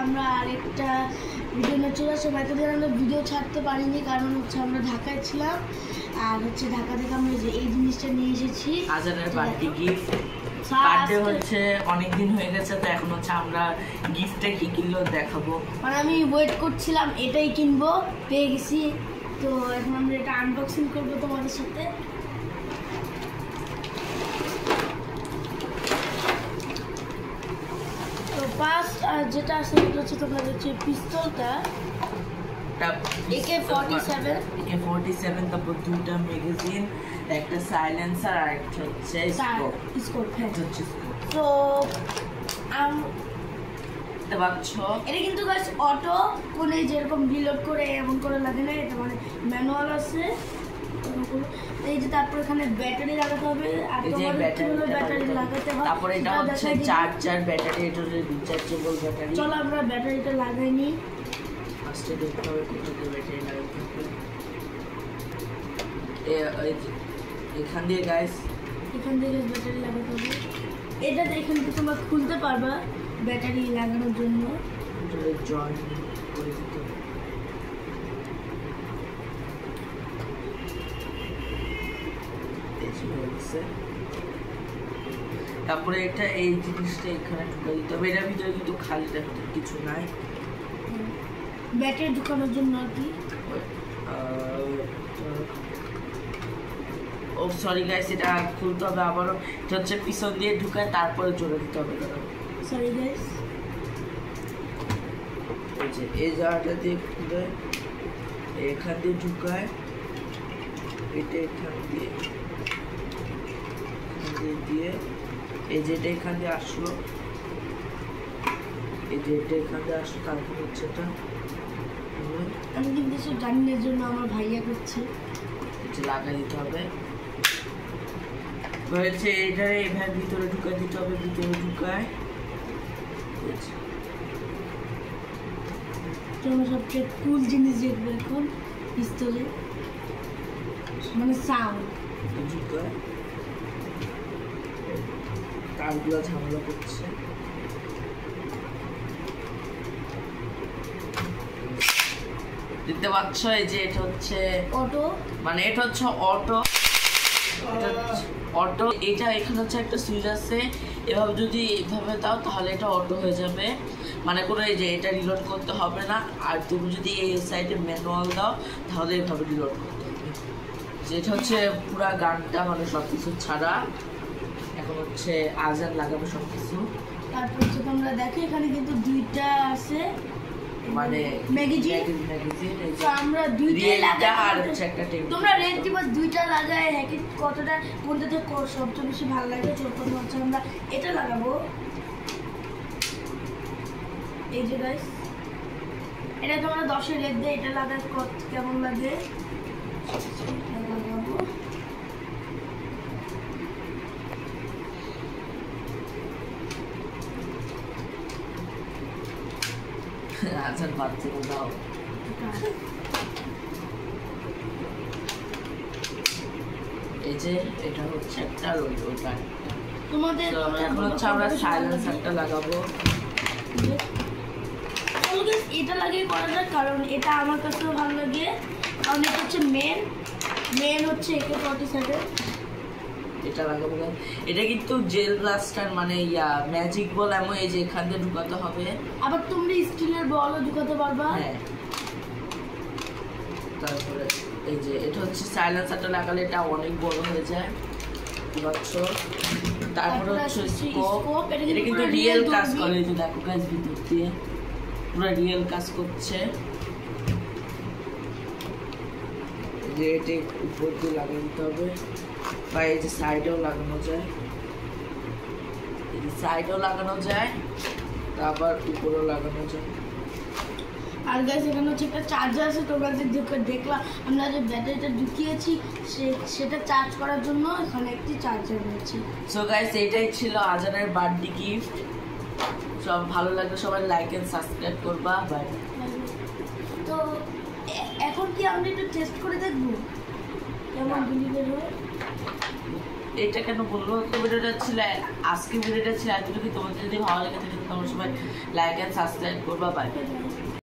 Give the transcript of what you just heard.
আমরা আরেকটা ভিডিও নিয়ে চলে আসলাম। এতদিন আমরা ভিডিও ছাড়তে পারিনি কারণ হচ্ছে আমরা ঢাকায় ছিলাম, আর হচ্ছে ঢাকা থেকে আমরা এই জিনিসটা নিয়ে এসেছি, আজানের বার্থডে গিফট। বার্থডে হচ্ছে অনেকদিন হয়ে গেছে, তো এখন হচ্ছে আমরা গিফটে কি কিনলো দেখাবো। মানে আমি ওয়েট করছিলাম এটাই কিনবো, পেয়ে গেছি। তো এখন আমরা এটা আনবক্সিং করবো তোমাদের সাথে। তো ফার্স্ট যেটা আছে সেটা হচ্ছে তোমরা হচ্ছে পিস্তলটা AK-47, তারপর দুটা ম্যাগাজিন, একটা সাইলেন্সার আর একটা হচ্ছে স্কোপ। তো এটা কিন্তু গাইস অটো, কোনো যেরকম রিলোড করে এমন করে লাগে না, এটা মানে ম্যানুয়াল আছে। এই যে তারপর এখানে ব্যাটারি লাগাতে হবে, আর তোমাদের ব্যাটারি লাগাতে হবে। তারপর এটা হচ্ছে চার্জার ব্যাটারি, এটা রিচার্জেবল ব্যাটারি। চলো আমরা ব্যাটারিটা লাগাই নি। ফার্স্টে দেখতে হবে কোথাতে ব্যাটারি লাগাতে হবে। এখান দিয়ে গাইস, এখান থেকে ব্যাটারি লাগাতে হবে। এটা এখান থেকে তোমরা খুলতে পারবা ব্যাটারি লাগানোর জন্য। জয়েন করে দিতে হবে। তারপরে এটা এই জিনিসটা এখানে ঢুকে দিতে হবে। এটার ভিতরে কিন্তু খালি কিছু নাই, ব্যাটারি ঢুকানোর জন্য আর কি। ও সরি গাইস, এটা খুলতে হবে আবারও। এটা হচ্ছে পিছন দিয়ে ঢুকায় তারপরে জোরে দিতে হবে। সরি গাইস, এই যে এই জায়গাটা দিয়ে খুলে এখান দিয়ে ঢুকায়, এটা এখান দিয়ে দিয়ে এই যে এটা এখান দিয়ে আসলো, এই যে এটা এখান দিয়ে আসলো। তারপর হচ্ছে এটা আমি কিন্তু সব জানিনের জন্য আমার ভাইয়া করছে, এটা লাগাই দিতে হবে। হয়েছে এটা এভাবে ভিতরে ঢুকাই দিতে হবে। ভিতরে ঢুকায় তোমরা সবচেয়ে কুল জিনিস দেখবে এখন পিস্তলে, মানে সাউন্ড ঢুকায়। তারগুলো ঝামেলা করছে। দেখতে পাচ্ছ এই যে এটা হচ্ছে অটো, মানে এটা হচ্ছে অটো। অটো এটা এখানে হচ্ছে একটা সুইচ আছে, এভাবে যদি এইভাবে দাও তাহলে এটা অটো হয়ে যাবে, মানে কোনো এই যে এটা রিলোড করতে হবে না। আর তুমি যদি এই সাইডে ম্যানুয়াল দাও তাহলে এইভাবে রিলোড করতে হবে। যেটা হচ্ছে পুরা গানটা মানে সবকিছু ছাড়া। এখন হচ্ছে আজান লাগাবে সবকিছু। তারপর হচ্ছে তোমরা দেখো এখানে কিন্তু দুইটা আছে, মানে ম্যাগাজিন। তো আমরা দুইটাই লাগাই, আর হচ্ছে একটা টেবিল। তোমরা রেড টিপার দুইটা লাগায় হ্যাঁ, কতটা কোনটাতে সবচেয়ে বেশি ভালো লাগে প্রথম হচ্ছে আমরা এটা লাগাবো। এই যে গাইস, এটা তোমরা 10-এর রেড দিয়ে এটা লাগাই কেমন লাগে লাগাবো। আজান বাজছে দাও। এই যে এটা হচ্ছে একটা ওইটা তোমাদের। এখন হচ্ছে আমরা সাইলেন্সারটা লাগাবো। এটা লাগিয়ে করা যাক, কারণ এটা আমার কাছেও ভালো লাগে, কারণ এটা হচ্ছে মেন হচ্ছে AK-47। এটা লাগাবো। এটা কিন্তু জেল ব্লাস্টার মানে ম্যাজিক বল, এমন এই যে এখান দিয়ে ঢুকাতে হবে। আবার তোমরা স্টিলের বলও ঢুকাতে পারবা। হ্যাঁ, তারপরে এই যে এটা হচ্ছে সাইলেন্সারটা লাগালে এটা অনেক বড় হয়ে যায়, বুঝছো। তারপরে হচ্ছে স্কোপ, এটা কিন্তু রিয়েল কাজ করে। এই যে দেখো গাইস, ভিতর দিয়ে পুরো রিয়েল কাজ করছে। যে এটা উপর দিয়ে লাগিয়ে দিতে হবে, বা এই যে সাইডেও লাগানো যায়, আবার উপরেও লাগানো যায়। আর গাইস এখানে হচ্ছে একটা চার্জার আছে, তোমরা যে দেখলা আমরা যে ব্যাটারিটা ঢুকিয়েছি সেটা চার্জ করার জন্য এখানে একটি চার্জার রয়েছে। সো গাইস এটাই ছিল আজানের বার্থডে গিফট। সব ভালো লাগলে সবাই লাইক এন্ড সাবস্ক্রাইব করবা। বাই। তো এখন কি আমরা একটু টেস্ট করে দেখবো কেমন বিলিভের হয়। এটা কেন বলবো, তো ভিডিওটা ছিল আজকে ভিডিওটা ছিল এতটুকু। তোমাদের যদি ভালো লেগে থাকে তোমরা সবাই লাইক এন্ড সাবস্ক্রাইব করবা। বাই।